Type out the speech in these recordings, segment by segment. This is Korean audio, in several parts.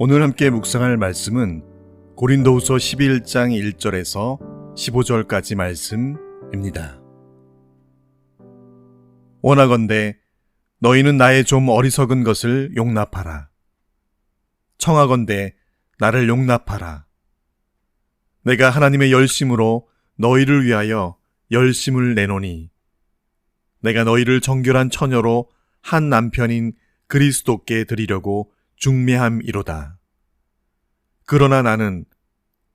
오늘 함께 묵상할 말씀은 고린도후서 11장 1절에서 15절까지 말씀입니다. 원하건대 너희는 나의 좀 어리석은 것을 용납하라. 청하건대 나를 용납하라. 내가 하나님의 열심으로 너희를 위하여 열심을 내노니 내가 너희를 정결한 처녀로 한 남편인 그리스도께 드리려고 중매함이로다. 그러나 나는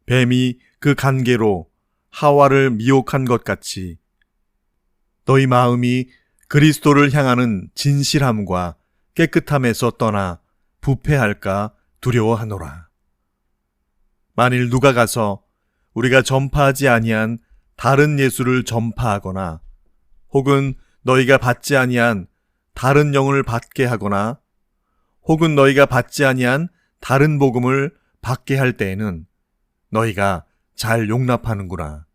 뱀이 그 간계로 하와를 미혹한 것 같이 너희 마음이 그리스도를 향하는 진실함과 깨끗함에서 떠나 부패할까 두려워하노라. 만일 누가 가서 우리가 전파하지 아니한 다른 예수를 전파하거나 혹은 너희가 받지 아니한 다른 영을 받게 하거나 혹은 너희가 받지 아니한 다른 복음을 받게 할 때에는 너희가 잘 용납하는구나.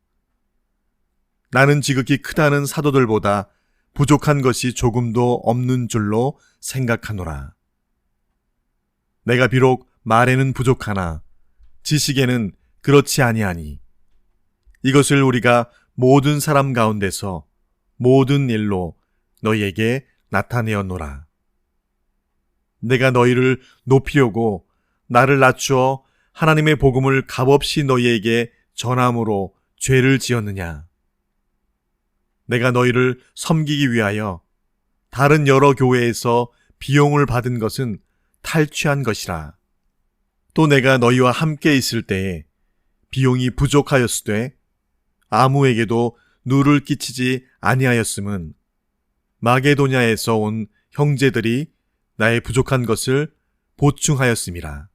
나는 지극히 크다는 사도들보다 부족한 것이 조금도 없는 줄로 생각하노라. 내가 비록 말에는 부족하나 지식에는 그렇지 아니하니 이것을 우리가 모든 사람 가운데서 모든 일로 너희에게 나타내었노라. 내가 너희를 높이려고 나를 낮추어 하나님의 복음을 값없이 너희에게 전함으로 죄를 지었느냐? 내가 너희를 섬기기 위하여 다른 여러 교회에서 비용을 받은 것은 탈취한 것이라. 또 내가 너희와 함께 있을 때에 비용이 부족하였으되 아무에게도 누를 끼치지 아니하였음은 마게도냐에서 온 형제들이 나의 부족한 것을 보충하였음이라.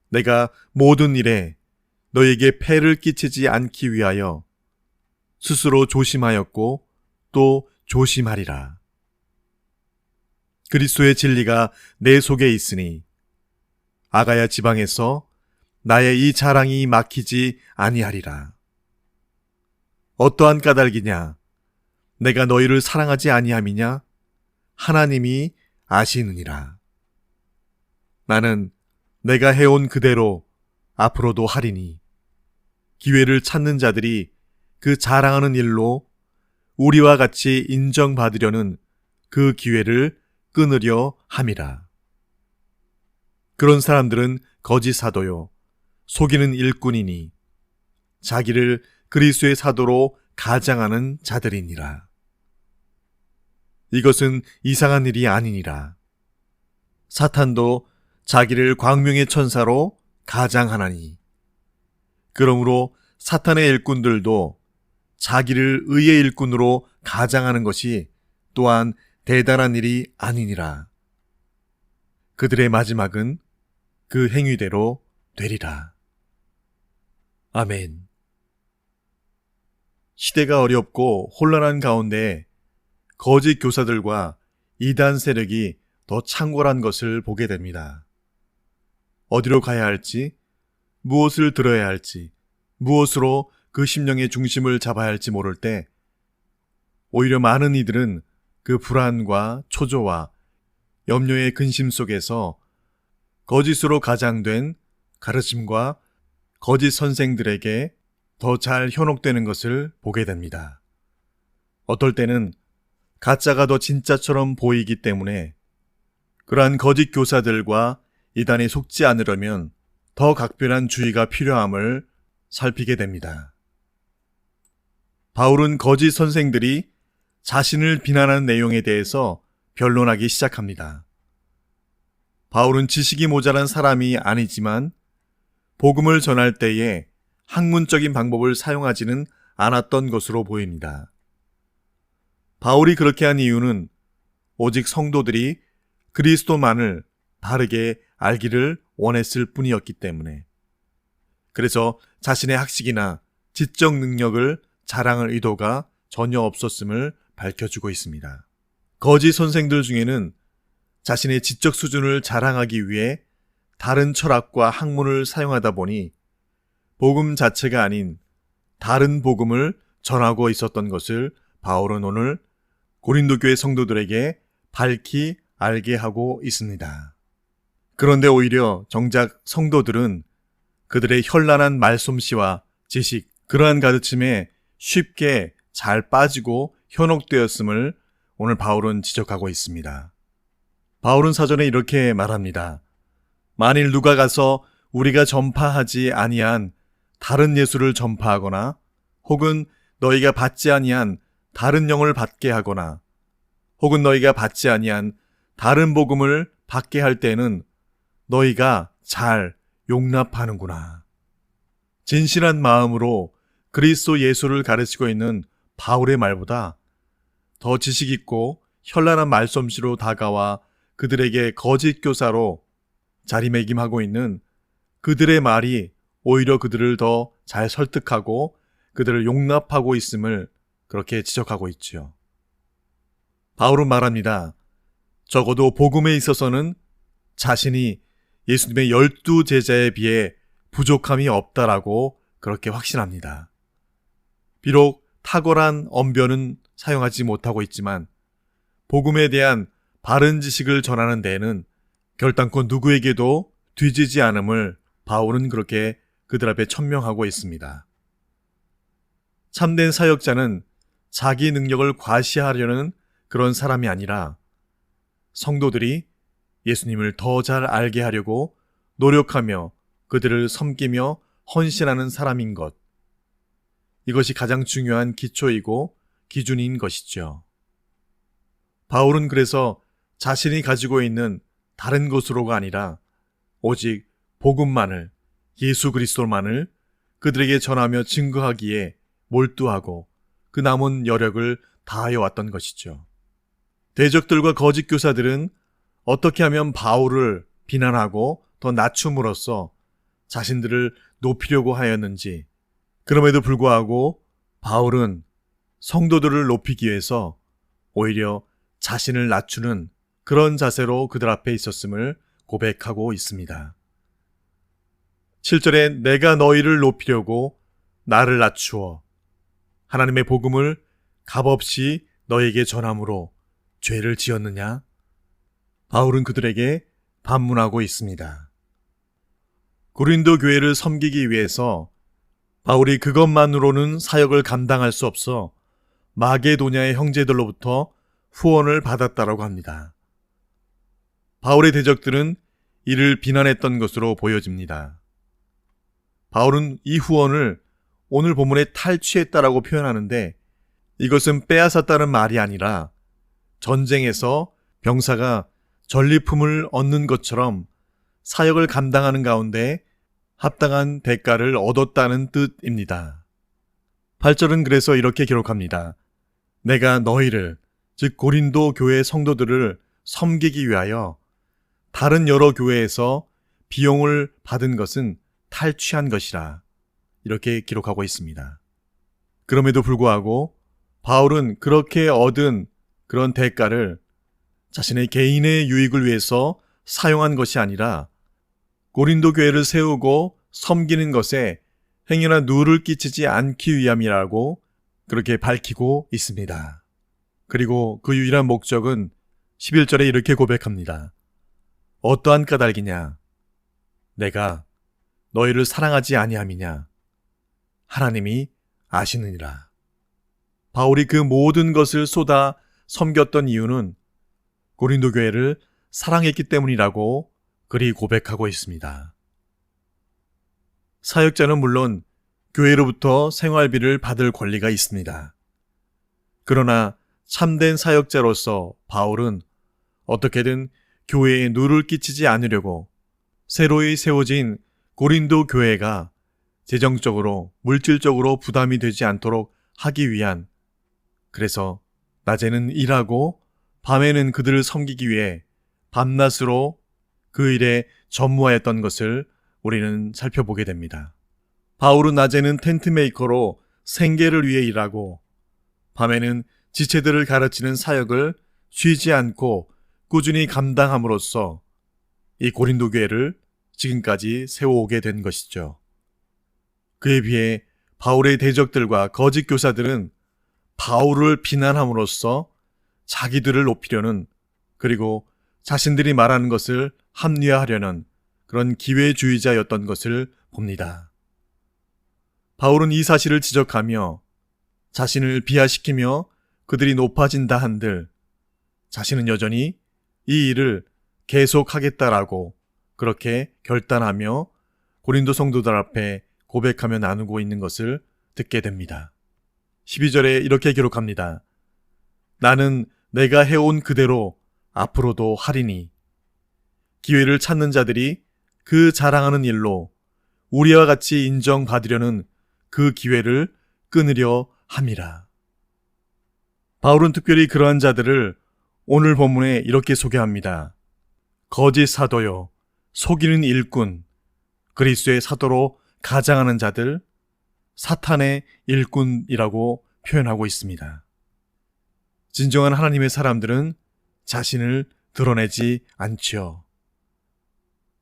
내가 모든 일에 너에게 폐를 끼치지 않기 위하여 스스로 조심하였고 또 조심하리라. 그리스도의 진리가 내 속에 있으니 아가야 지방에서 나의 이 자랑이 막히지 아니하리라. 어떠한 까닭이냐? 내가 너희를 사랑하지 아니함이냐? 하나님이 아시느니라. 나는 내가 해온 그대로 앞으로도 하리니 기회를 찾는 자들이 그 자랑하는 일로 우리와 같이 인정받으려는 그 기회를 끊으려 함이라. 그런 사람들은 거짓 사도요 속이는 일꾼이니 자기를 그리스도의 사도로 가장하는 자들이니라. 이것은 이상한 일이 아니니라. 사탄도 자기를 광명의 천사로 가장하나니 그러므로 사탄의 일꾼들도 자기를 의의 일꾼으로 가장하는 것이 또한 대단한 일이 아니니라. 그들의 마지막은 그 행위대로 되리라. 아멘. 시대가 어렵고 혼란한 가운데 거짓 교사들과 이단 세력이 더 창궐한 것을 보게 됩니다. 어디로 가야 할지, 무엇을 들어야 할지, 무엇으로 그 심령의 중심을 잡아야 할지 모를 때 오히려 많은 이들은 그 불안과 초조와 염려의 근심 속에서 거짓으로 가장된 가르침과 거짓 선생들에게 더 잘 현혹되는 것을 보게 됩니다. 어떨 때는 가짜가 더 진짜처럼 보이기 때문에 그러한 거짓 교사들과 이단에 속지 않으려면 더 각별한 주의가 필요함을 살피게 됩니다. 바울은 거짓 선생들이 자신을 비난하는 내용에 대해서 변론하기 시작합니다. 바울은 지식이 모자란 사람이 아니지만 복음을 전할 때에 학문적인 방법을 사용하지는 않았던 것으로 보입니다. 바울이 그렇게 한 이유는 오직 성도들이 그리스도만을 바르게 알기를 원했을 뿐이었기 때문에, 그래서 자신의 학식이나 지적 능력을 자랑할 의도가 전혀 없었음을 밝혀주고 있습니다. 거짓 선생들 중에는 자신의 지적 수준을 자랑하기 위해 다른 철학과 학문을 사용하다 보니 복음 자체가 아닌 다른 복음을 전하고 있었던 것을 바울은 오늘 고린도 교회 성도들에게 밝히 알게 하고 있습니다. 그런데 오히려 정작 성도들은 그들의 현란한 말솜씨와 지식, 그러한 가르침에 쉽게 잘 빠지고 현혹되었음을 오늘 바울은 지적하고 있습니다. 바울은 사전에 이렇게 말합니다. 만일 누가 가서 우리가 전파하지 아니한 다른 예수를 전파하거나 혹은 너희가 받지 아니한 다른 영을 받게 하거나 혹은 너희가 받지 아니한 다른 복음을 받게 할 때는 너희가 잘 용납하는구나. 진실한 마음으로 그리스도 예수를 가르치고 있는 바울의 말보다 더 지식 있고 현란한 말솜씨로 다가와 그들에게 거짓 교사로 자리매김하고 있는 그들의 말이 오히려 그들을 더 잘 설득하고 그들을 용납하고 있음을 그렇게 지적하고 있지요. 바울은 말합니다. 적어도 복음에 있어서는 자신이 예수님의 12 제자에 비해 부족함이 없다라고 그렇게 확신합니다. 비록 탁월한 언변은 사용하지 못하고 있지만 복음에 대한 바른 지식을 전하는 데에는 결단코 누구에게도 뒤지지 않음을 바울은 그렇게 그들 앞에 천명하고 있습니다. 참된 사역자는 자기 능력을 과시하려는 그런 사람이 아니라 성도들이 예수님을 더 잘 알게 하려고 노력하며 그들을 섬기며 헌신하는 사람인 것. 이것이 가장 중요한 기초이고 기준인 것이죠. 바울은 그래서 자신이 가지고 있는 다른 것으로가 아니라 오직 복음만을, 예수 그리스도만을 그들에게 전하며 증거하기에 몰두하고 그 남은 여력을 다하여 왔던 것이죠. 대적들과 거짓 교사들은 어떻게 하면 바울을 비난하고 더 낮춤으로써 자신들을 높이려고 하였는지, 그럼에도 불구하고 바울은 성도들을 높이기 위해서 오히려 자신을 낮추는 그런 자세로 그들 앞에 있었음을 고백하고 있습니다. 7절에 내가 너희를 높이려고 나를 낮추어 하나님의 복음을 값없이 너에게 전함으로 죄를 지었느냐? 바울은 그들에게 반문하고 있습니다. 고린도 교회를 섬기기 위해서 바울이 그것만으로는 사역을 감당할 수 없어 마게도냐의 형제들로부터 후원을 받았다라고 합니다. 바울의 대적들은 이를 비난했던 것으로 보여집니다. 바울은 이 후원을 오늘 본문에 탈취했다라고 표현하는데 이것은 빼앗았다는 말이 아니라 전쟁에서 병사가 전리품을 얻는 것처럼 사역을 감당하는 가운데 합당한 대가를 얻었다는 뜻입니다. 8절은 그래서 이렇게 기록합니다. 내가 너희를, 즉 고린도 교회 성도들을 섬기기 위하여 다른 여러 교회에서 비용을 받은 것은 탈취한 것이라 이렇게 기록하고 있습니다. 그럼에도 불구하고 바울은 그렇게 얻은 그런 대가를 자신의 개인의 유익을 위해서 사용한 것이 아니라 고린도 교회를 세우고 섬기는 것에 행여나 누를 끼치지 않기 위함이라고 그렇게 밝히고 있습니다. 그리고 그 유일한 목적은 11절에 이렇게 고백합니다. 어떠한 까닭이냐? 내가 너희를 사랑하지 아니함이냐? 하나님이 아시느니라. 바울이 그 모든 것을 쏟아 섬겼던 이유는 고린도 교회를 사랑했기 때문이라고 그리 고백하고 있습니다. 사역자는 물론 교회로부터 생활비를 받을 권리가 있습니다. 그러나 참된 사역자로서 바울은 어떻게든 교회에 누를 끼치지 않으려고 새로이 세워진 고린도 교회가 재정적으로, 물질적으로 부담이 되지 않도록 하기 위한, 그래서 낮에는 일하고 밤에는 그들을 섬기기 위해 밤낮으로 그 일에 전무하였던 것을 우리는 살펴보게 됩니다. 바울은 낮에는 텐트 메이커로 생계를 위해 일하고 밤에는 지체들을 가르치는 사역을 쉬지 않고 꾸준히 감당함으로써 이 고린도 교회를 지금까지 세워오게 된 것이죠. 그에 비해 바울의 대적들과 거짓 교사들은 바울을 비난함으로써 자기들을 높이려는, 그리고 자신들이 말하는 것을 합리화하려는 그런 기회주의자였던 것을 봅니다. 바울은 이 사실을 지적하며 자신을 비하시키며 그들이 높아진다 한들 자신은 여전히 이 일을 계속하겠다라고 그렇게 결단하며 고린도 성도들 앞에 고백하며 나누고 있는 것을 듣게 됩니다. 12절에 이렇게 기록합니다. 나는 내가 해온 그대로 앞으로도 하리니 기회를 찾는 자들이 그 자랑하는 일로 우리와 같이 인정받으려는 그 기회를 끊으려 함이라. 바울은 특별히 그러한 자들을 오늘 본문에 이렇게 소개합니다. 거짓 사도요, 속이는 일꾼, 그리스도의 사도로 가장하는 자들, 사탄의 일꾼이라고 표현하고 있습니다. 진정한 하나님의 사람들은 자신을 드러내지 않지요.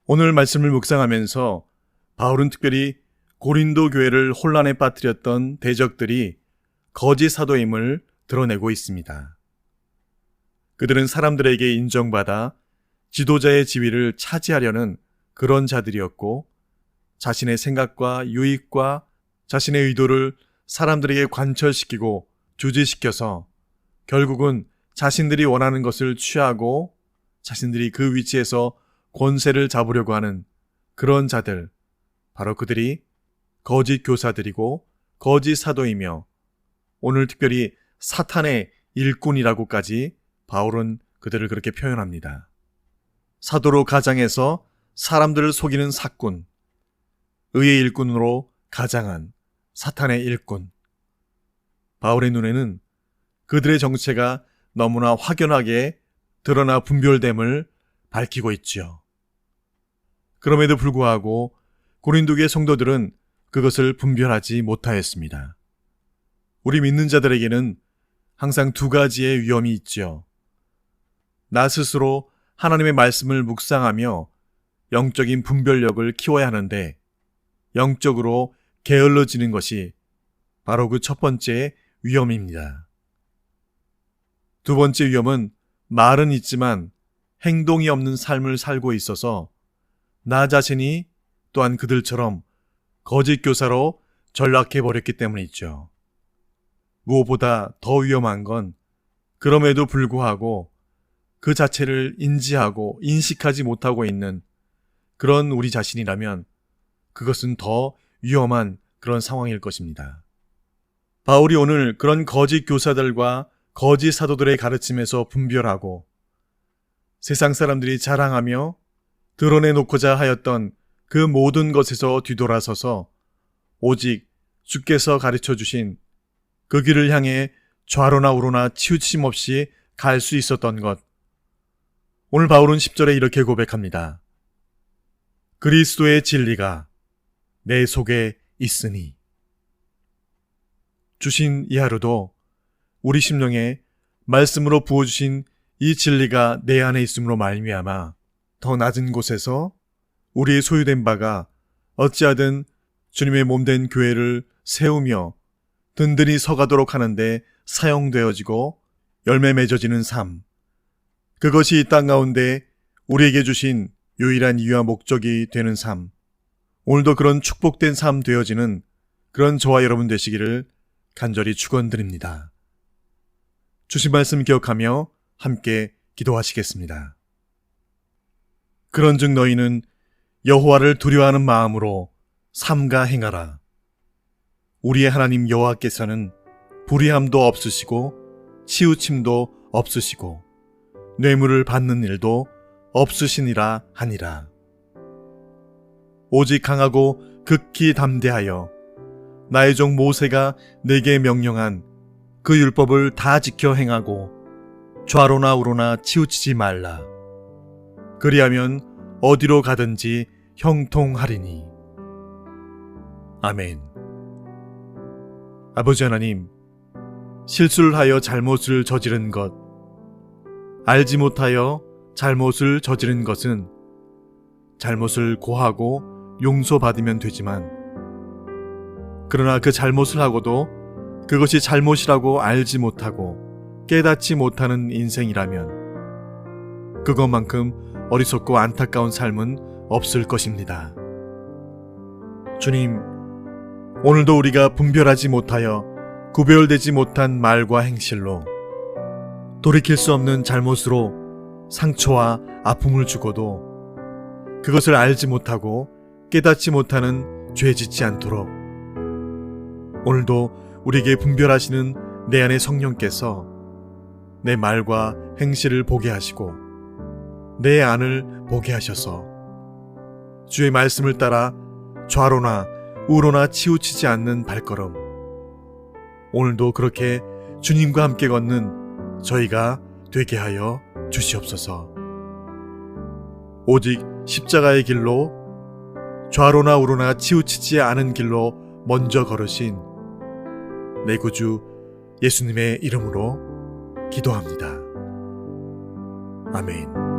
오늘 말씀을 묵상하면서 바울은 특별히 고린도 교회를 혼란에 빠뜨렸던 대적들이 거짓 사도임을 드러내고 있습니다. 그들은 사람들에게 인정받아 지도자의 지위를 차지하려는 그런 자들이었고 자신의 생각과 유익과 자신의 의도를 사람들에게 관철시키고 주지시켜서 결국은 자신들이 원하는 것을 취하고 자신들이 그 위치에서 권세를 잡으려고 하는 그런 자들, 바로 그들이 거짓 교사들이고 거짓 사도이며 오늘 특별히 사탄의 일꾼이라고까지 바울은 그들을 그렇게 표현합니다. 사도로 가장해서 사람들을 속이는 사꾼, 의의 일꾼으로 가장한 사탄의 일꾼. 바울의 눈에는 그들의 정체가 너무나 확연하게 드러나 분별됨을 밝히고 있지요. 그럼에도 불구하고 고린도교의 성도들은 그것을 분별하지 못하였습니다. 우리 믿는 자들에게는 항상 두 가지의 위험이 있지요. 나 스스로 하나님의 말씀을 묵상하며 영적인 분별력을 키워야 하는데 영적으로 게을러지는 것이 바로 그 첫 번째 위험입니다. 두 번째 위험은 말은 있지만 행동이 없는 삶을 살고 있어서 나 자신이 또한 그들처럼 거짓 교사로 전락해버렸기 때문이죠. 무엇보다 더 위험한 건 그럼에도 불구하고 그 자체를 인지하고 인식하지 못하고 있는 그런 우리 자신이라면 그것은 더 위험한 그런 상황일 것입니다. 바울이 오늘 그런 거짓 교사들과 거짓 사도들의 가르침에서 분별하고 세상 사람들이 자랑하며 드러내놓고자 하였던 그 모든 것에서 뒤돌아서서 오직 주께서 가르쳐 주신 그 길을 향해 좌로나 우로나 치우침 없이 갈 수 있었던 것. 오늘 바울은 10절에 이렇게 고백합니다. 그리스도의 진리가 내 속에 있으니. 주신 이 하루도 우리 심령에 말씀으로 부어주신 이 진리가 내 안에 있음으로 말미암아 더 낮은 곳에서 우리의 소유된 바가 어찌하든 주님의 몸된 교회를 세우며 든든히 서가도록 하는데 사용되어지고 열매 맺어지는 삶, 그것이 이 땅 가운데 우리에게 주신 유일한 이유와 목적이 되는 삶, 오늘도 그런 축복된 삶 되어지는 그런 저와 여러분 되시기를 간절히 축원드립니다. 주신 말씀 기억하며 함께 기도하시겠습니다. 그런즉 너희는 여호와를 두려워하는 마음으로 삼가 행하라. 우리의 하나님 여호와께서는 불의함도 없으시고 치우침도 없으시고 뇌물을 받는 일도 없으시니라 하니라. 오직 강하고 극히 담대하여 나의 종 모세가 내게 명령한 그 율법을 다 지켜 행하고 좌로나 우로나 치우치지 말라. 그리하면 어디로 가든지 형통하리니. 아멘. 아버지 하나님, 실수를 하여 잘못을 저지른 것, 알지 못하여 잘못을 저지른 것은 잘못을 고하고 용서받으면 되지만, 그러나 그 잘못을 하고도 그것이 잘못이라고 알지 못하고 깨닫지 못하는 인생이라면 그것만큼 어리석고 안타까운 삶은 없을 것입니다. 주님, 오늘도 우리가 분별하지 못하여 구별되지 못한 말과 행실로 돌이킬 수 없는 잘못으로 상처와 아픔을 주고도 그것을 알지 못하고 깨닫지 못하는 죄 짓지 않도록 오늘도 우리에게 분별하시는 내 안의 성령께서 내 말과 행실을 보게 하시고 내 안을 보게 하셔서 주의 말씀을 따라 좌로나 우로나 치우치지 않는 발걸음, 오늘도 그렇게 주님과 함께 걷는 저희가 되게 하여 주시옵소서. 오직 십자가의 길로 좌로나 우로나 치우치지 않은 길로 먼저 걸으신 내 구주 예수님의 이름으로 기도합니다. 아멘.